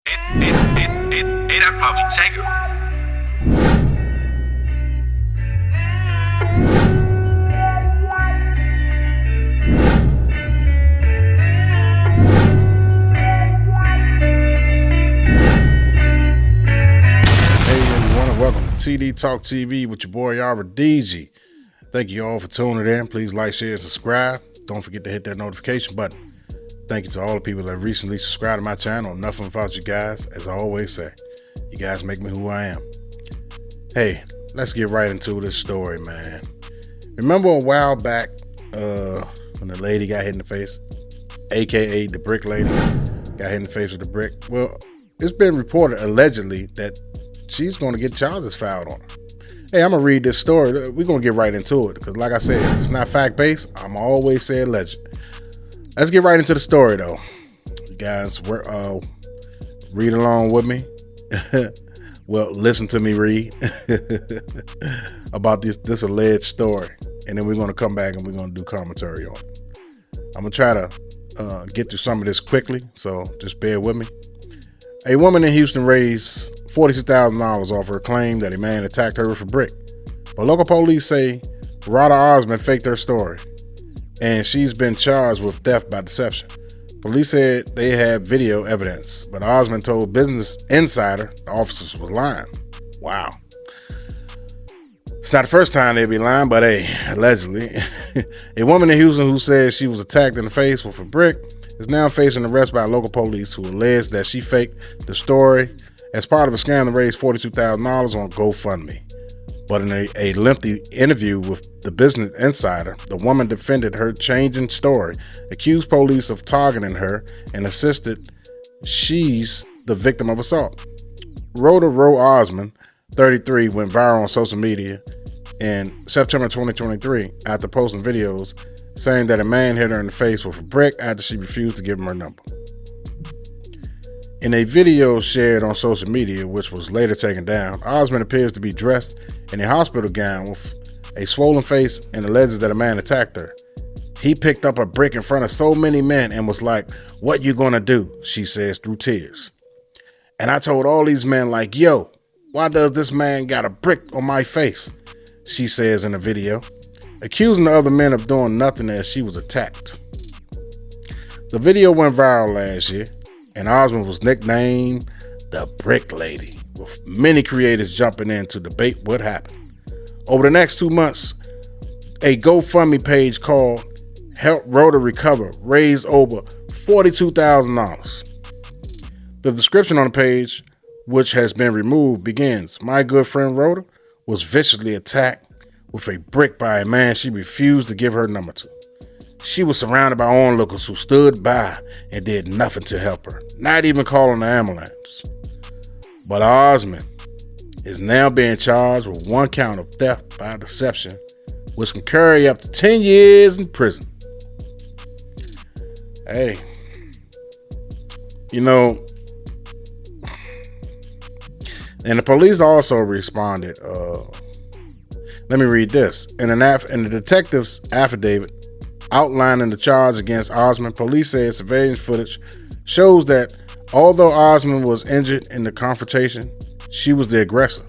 That probably take her. Hey everyone, and welcome to TD Talk TV with your boy Yara DG. Thank you all for tuning in. Please like, share, and subscribe. Don't forget to hit that notification button. Thank you to all the people that recently subscribed to my channel. Nothing without you guys. As I always say, you guys make me who I am. Hey, let's get right into this story, man. Remember a while back when the lady got hit in the face, aka the brick lady, got hit in the face with the brick? Well, it's been reported allegedly that she's going to get charges filed on her. Hey, I'm going to read this story. We're going to get right into it because, like I said, if it's not fact-based, I'm always say alleged. Let's get right into the story, though. You guys, read along with me. Well, listen to me read about this alleged story. And then we're going to come back and we're going to do commentary on it. I'm going to try to get through some of this quickly, so just bear with me. A woman in Houston raised $42,000 off her claim that a man attacked her with a brick. But local police say Rhoda Osmond faked her story, and she's been charged with theft by deception. Police said they had video evidence, but Osmond told Business Insider the officers was lying. Wow. It's not the first time they'd be lying, but hey, allegedly. A woman in Houston who says she was attacked in the face with a brick is now facing arrest by local police who allege that she faked the story as part of a scam to raise $42,000 on GoFundMe. But in a lengthy interview with the Business Insider, the woman defended her changing story, accused police of targeting her, and insisted she's the victim of assault. Rhoda Osmond, 33, went viral on social media in September 2023 after posting videos saying that a man hit her in the face with a brick after she refused to give him her number. In a video shared on social media, which was later taken down, Osmond appears to be dressed in a hospital gown with a swollen face and alleges that a man attacked her. He picked up a brick in front of so many men and was like, "What you gonna do?" she says through tears. "And I told all these men like, yo, why does this man got a brick on my face?" she says in the video, accusing the other men of doing nothing as she was attacked. The video went viral last year, and Osmond was nicknamed the Brick Lady, with many creators jumping in to debate what happened. Over the next 2 months, a GoFundMe page called Help Rhoda Recover raised over $42,000. The description on the page, which has been removed, begins, "My good friend Rhoda was viciously attacked with a brick by a man she refused to give her number to. She was surrounded by onlookers who stood by and did nothing to help her, not even calling the ambulance." But Osmond is now being charged with 1 count of theft by deception, which can carry up to 10 years in prison. Hey, and the police also responded. Let me read this. In the detective's affidavit outlining the charge against Osmond, police said surveillance footage shows that although Osmond was injured in the confrontation, she was the aggressor.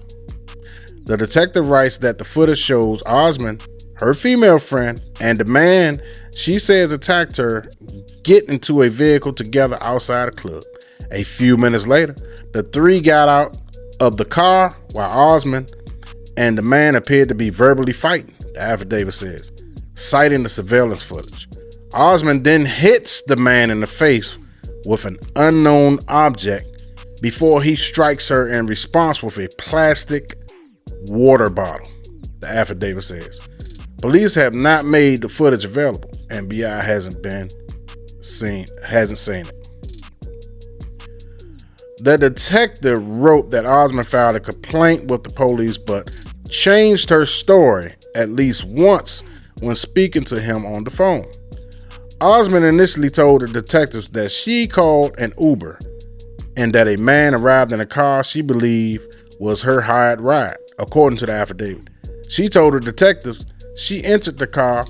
The detective writes that the footage shows Osmond, her female friend, and the man she says attacked her get into a vehicle together outside a club. A few minutes later, the three got out of the car while Osmond and the man appeared to be verbally fighting, the affidavit says, citing the surveillance footage. Osmond then hits the man in the face with an unknown object before he strikes her in response with a plastic water bottle, the affidavit says. Police have not made the footage available, and BI hasn't seen it. The detective wrote that Osmond filed a complaint with the police, but changed her story at least once when speaking to him on the phone. Osmond initially told the detectives that she called an Uber and that a man arrived in a car she believed was her hired ride, according to the affidavit. She told the detectives she entered the car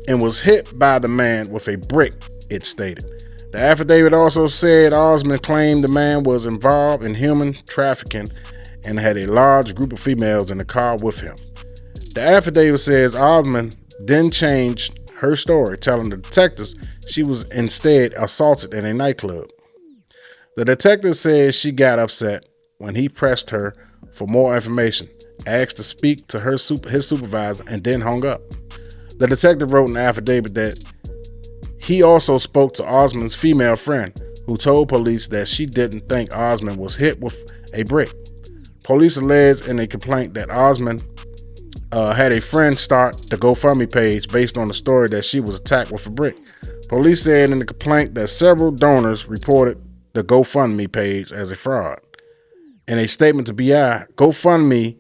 and was hit by the man with a brick, it stated. The affidavit also said Osmond claimed the man was involved in human trafficking and had a large group of females in the car with him. The affidavit says Osmond then changed her story, telling the detectives she was instead assaulted in a nightclub. The detective says she got upset when he pressed her for more information, asked to speak to his supervisor, and then hung up. The detective wrote in the affidavit that he also spoke to Osmond's female friend, who told police that she didn't think Osmond was hit with a brick. Police alleged in a complaint that Osmond had a friend start the GoFundMe page based on the story that she was attacked with a brick. Police said in the complaint that several donors reported the GoFundMe page as a fraud. In a statement to BI, GoFundMe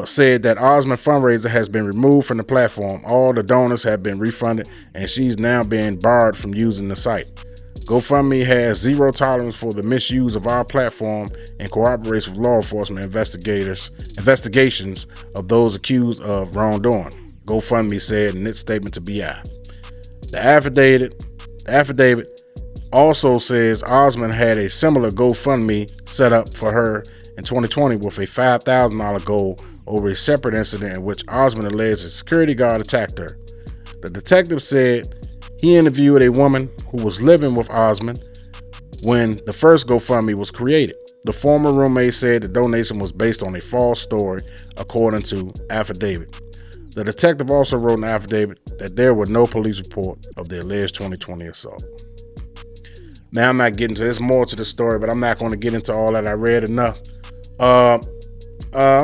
said that Osmond fundraiser has been removed from the platform. All the donors have been refunded, and she's now being barred from using the site. GoFundMe has zero tolerance for the misuse of our platform and cooperates with law enforcement investigations of those accused of wrongdoing, GoFundMe said in its statement to BI. The affidavit also says Osmond had a similar GoFundMe set up for her in 2020 with a $5,000 goal over a separate incident in which Osmond alleged a security guard attacked her. The detective said he interviewed a woman who was living with Osmond when the first GoFundMe was created. The former roommate said the donation was based on a false story, according to affidavit. The detective also wrote in the affidavit that there were no police report of the alleged 2020 assault. Now, I'm not getting to this more to the story, but I'm not going to get into all that. I read enough. I'm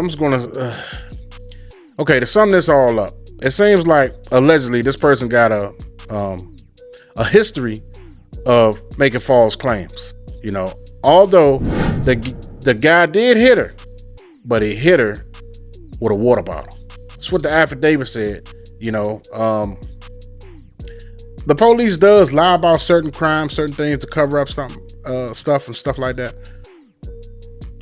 just going to... Okay, to sum this all up, it seems like allegedly this person got a history of making false claims. You know, although the guy did hit her, but he hit her with a water bottle. That's what the affidavit said. You know, the police does lie about certain crimes, certain things to cover up stuff and stuff like that.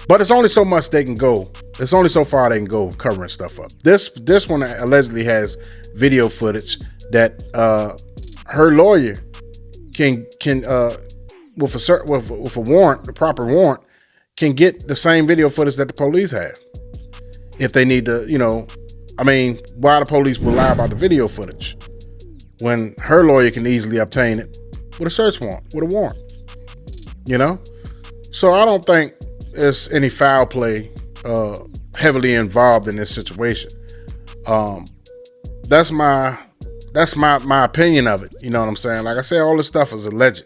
But it's only so much they can go. It's only so far they can go covering stuff up. This one allegedly has video footage that her lawyer can with a warrant, the proper warrant, can get the same video footage that the police have. If they need to, you know, I mean, why the police will lie about the video footage when her lawyer can easily obtain it with a search warrant, with a warrant, you know? So I don't think there's any foul play heavily involved in this situation. That's my opinion of it. You know what I'm saying? Like I said, all this stuff is alleged.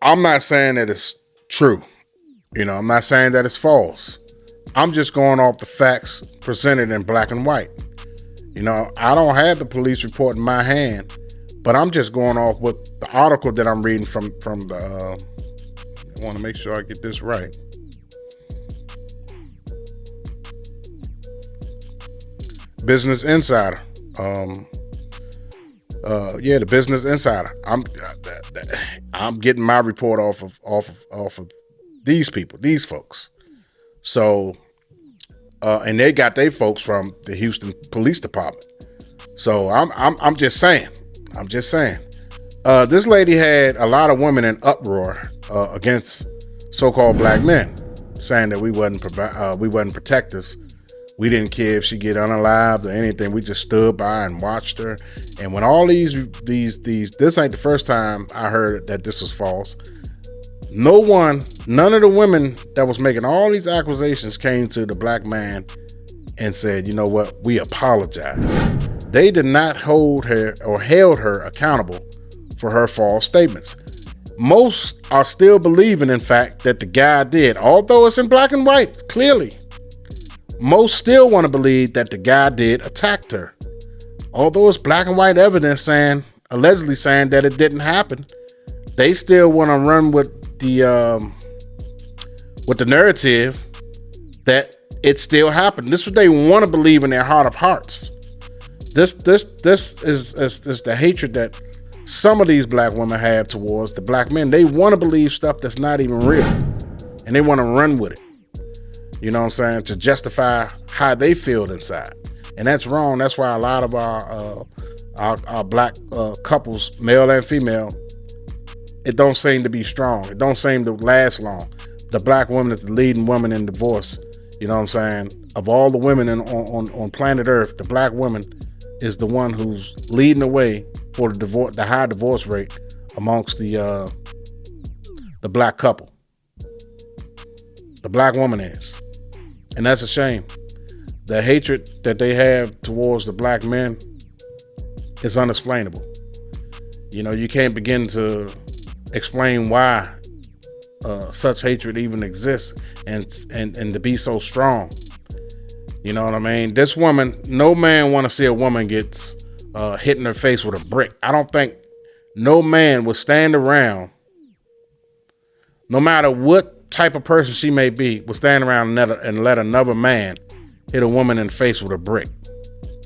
I'm not saying that it's true. You know, I'm not saying that it's false. I'm just going off the facts presented in black and white. You know, I don't have the police report in my hand, but I'm just going off with the article that I'm reading from the, I want to make sure I get this right. Business Insider. The Business Insider. I'm getting my report off of these people, these folks. So, and they got their folks from the Houston Police Department. So I'm just saying. This lady had a lot of women in uproar against so-called black men, saying that we wasn't protectors. We didn't care if she get unalived or anything. We just stood by and watched her. And when all these, this ain't the first time I heard that this was false. None of the women that was making all these accusations came to the black man and said, you know what, we apologize. They did not hold her or held her accountable for her false statements. Most are still believing, in fact, that the guy did, although it's in black and white, clearly. Most still want to believe that the guy did attack her. Although it's black and white evidence allegedly saying that it didn't happen, they still want to run with the narrative that it still happened. This is what they want to believe in their heart of hearts. This is the hatred that some of these black women have towards the black men. They want to believe stuff that's not even real, and they want to run with it. You know what I'm saying? To justify how they feel inside. And that's wrong. That's why a lot of our black couples, male and female, it don't seem to be strong. It don't seem to last long. The black woman is the leading woman in divorce. You know what I'm saying? Of all the women on planet Earth, the black woman is the one who's leading the way for the high divorce rate amongst the black couple. The black woman is. And that's a shame. The hatred that they have towards the black men is unexplainable. You know, you can't begin to explain why such hatred even exists and to be so strong. You know what I mean? This woman, no man want to see a woman gets hit in her face with a brick. I don't think no man would stand around, no matter what type of person she may be, would stand around and let another man hit a woman in the face with a brick.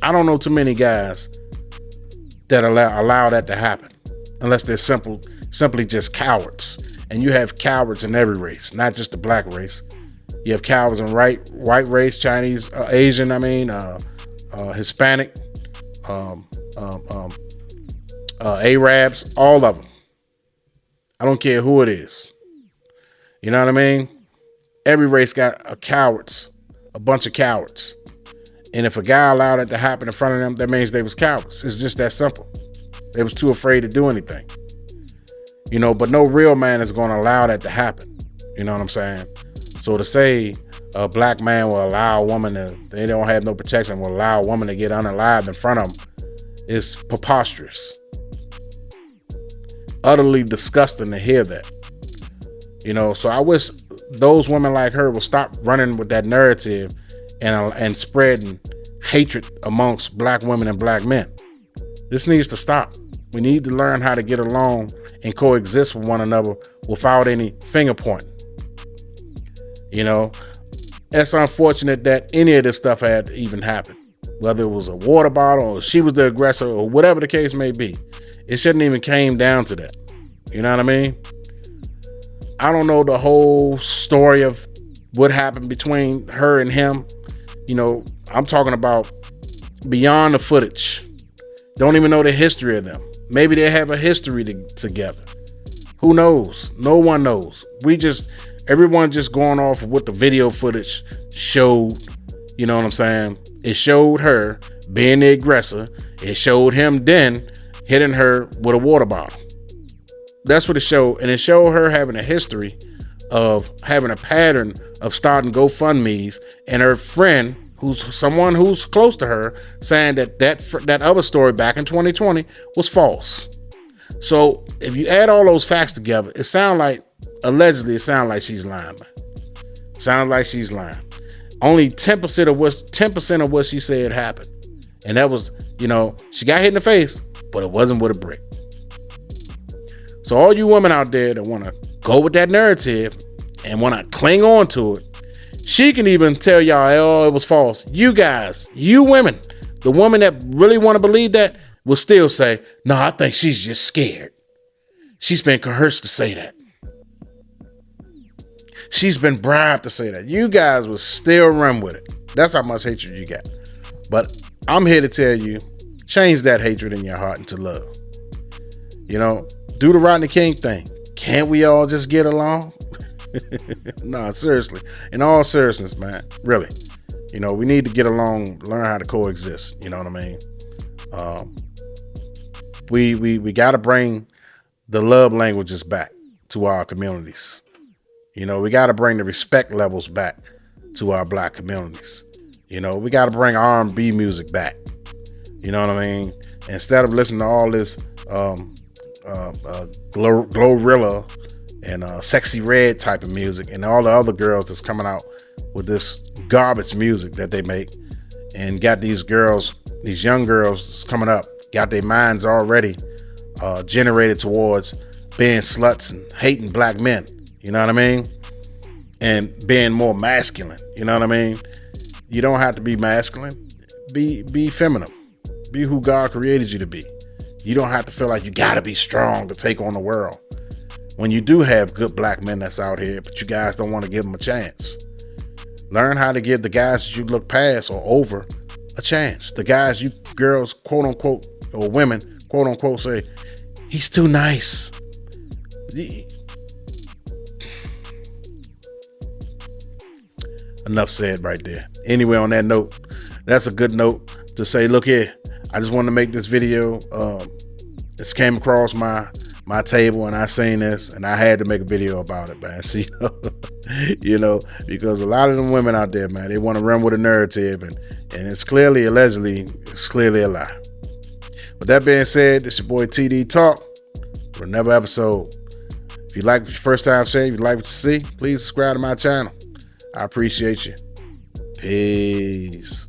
I don't know too many guys that allow that to happen, unless they're simply just cowards. And you have cowards in every race, not just the black race. You have cowards in white race, Chinese, Asian, Hispanic, Arabs, all of them. I don't care who it is. You know what I mean? Every race got a bunch of cowards. And if a guy allowed it to happen in front of them, that means they was cowards. It's just that simple. They was too afraid to do anything. You know, but no real man is going to allow that to happen. You know what I'm saying? So to say a black man will allow a woman they don't have no protection, will allow a woman to get unalived in front of them is preposterous. Utterly disgusting to hear that. You know, so I wish those women like her will stop running with that narrative and spreading hatred amongst black women and black men. This needs to stop. We need to learn how to get along and coexist with one another without any finger pointing. You know, it's unfortunate that any of this stuff had even happened. Whether it was a water bottle or she was the aggressor or whatever the case may be. It shouldn't even came down to that. You know what I mean? I don't know the whole story of what happened between her and him. You know, I'm talking about beyond the footage. Don't even know the history of them. Maybe they have a history together. Who knows? No one knows. Everyone just going off of what the video footage showed. You know what I'm saying? It showed her being the aggressor. It showed him then hitting her with a water bottle. That's what it showed. And it showed her having a history of having a pattern of starting GoFundMes, and her friend, someone who's close to her, saying that other story back in 2020 was false. So if you add all those facts together, allegedly it sounds like she's lying. Sounds like she's lying. Only 10% of what she said happened. And that was, she got hit in the face, but it wasn't with a brick. So all you women out there that want to go with that narrative and want to cling on to it, she can even tell y'all, oh, it was false. You guys, you women, the woman that really want to believe that will still say, no, I think she's just scared. She's been coerced to say that. She's been bribed to say that. You guys will still run with it. That's how much hatred you got. But I'm here to tell you, change that hatred in your heart into love. Do the Rodney King thing. Can't we all just get along? No, seriously. In all seriousness, man. Really. We need to get along, learn how to coexist. You know what I mean? We got to bring the love languages back to our communities. We got to bring the respect levels back to our black communities. We got to bring R&B music back. You know what I mean? Instead of listening to all this Glorilla and Sexy Red type of music and all the other girls that's coming out with this garbage music that they make, and got these young girls coming up, got their minds already generated towards being sluts and hating black men. You know what I mean? And being more masculine. You know what I mean? You don't have to be masculine. Be feminine. Be who God created you to be. You don't have to feel like you gotta be strong to take on the world. When you do have good black men that's out here, but you guys don't want to give them a chance. Learn how to give the guys that you look past or over a chance. The guys you girls, quote unquote, or women, quote unquote, say, he's too nice. Enough said right there. Anyway, on that note, that's a good note to say, look here, I just wanted to make this video. This came across my table and I seen this and I had to make a video about it, man. So, because a lot of them women out there, man, they want to run with a narrative and it's clearly, allegedly, it's clearly a lie. With that being said, this your boy TD Talk for another episode. If you like your first time saying, if you like what you see, please subscribe to my channel. I appreciate you. Peace.